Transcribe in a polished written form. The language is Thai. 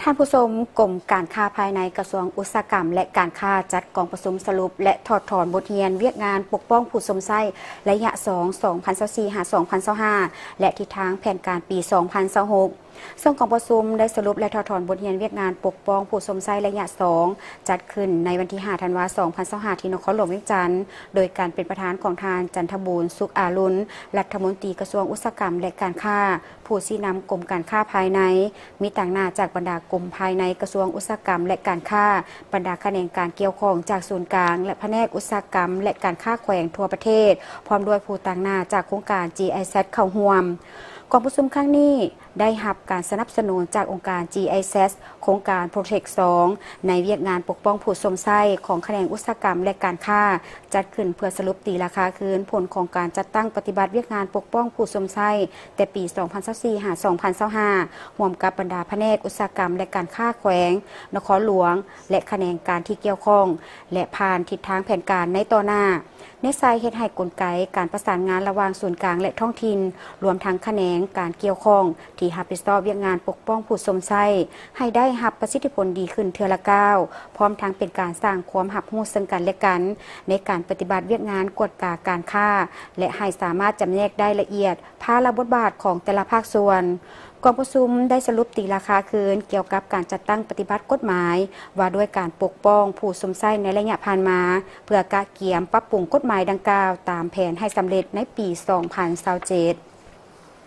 ท่านผู้ชมกรมการค้าภายในกระทรวงอุตสาหกรรมและการค้าจัดกองประชุมสรุปและถอดถอนบทเรียนเวียกงานปกป้องผู้สมไส้ระยะ 2024-2025 และทิศทางแผนการปี 2026ซึ่งกองประชุมได้สรุปและถอดถอนบทเรียนเวียกงานปกป้องผู้สมไส้ระยะ 2 จัดขึ้นในวันที่ 5 ธันวาคม 2025 ที่นครหลวงเวียงจันทร์โดยการเป็นประธานของทานจันทบูรณ์สุขอารุณรัฐมนตรีกระทรวงอุตสาหกรรมและการค้าผู้ชี้นำกรมการค้าภายในมีต่างหน้าจากบรรดากรมภายในกระทรวงอุตสาหกรรมและการค้าบรรดาแขนงการเกี่ยวข้องจากศูนย์กลางและแผนกอุตสาหกรรมและการค้าแขวงทั่วประเทศพร้อมด้วยผู้ต่างหน้าจากโครงการ GIZ เข้าร่วมกองประชุมครั้งนี้ได้รับการสนับสนุนจากองค์การ GIZ โครงการ Protect 2 ในเวียกงานปกป้องผู้สมไส้ของแขนงอุตสาหกรรมและการค้าจัดขึ้นเพื่อสรุปตีราคาคืนผลของการจัดตั้งปฏิบัติเวียกงานปกป้องผู้สมไส้แต่ปี 2024-2025 ร่วมกับบรรดาแผนกอุตสาหกรรมและการค้าแขวงนครหลวงและแขนงการที่เกี่ยวข้องและผ่านทิศทางแผนการในต่อหน้าในสายเฮ็ดให้กลไกการประสานงานระหว่างส่วนกลางและท้องถิ่นรวมทั้งแขนงการเกี่ยวข้องที่รับผิดชอบเวียกงานปกป้องผู้สมไส้ให้ได้รับประสิทธิผลดีขึ้นเทื่อละก้าวพร้อมทั้งเป็นการสร้างความรับรู้ซึ่งกันและกันในการปฏิบัติเวียกงานกวดกาการค้าและให้สามารถจำแนกได้ละเอียดภาระบทบาทของแต่ละภาคส่วนกองประชุมได้สรุปตีราคาคืนเกี่ยวกับการจัดตั้งปฏิบัติกฎหมายว่าด้วยการปกป้องผู้สมไส้ในระยะผ่านมาเพื่อกะเกียมปรับปรุงกฎหมายดังกล่าวตามแผนให้สำเร็จในปี 2027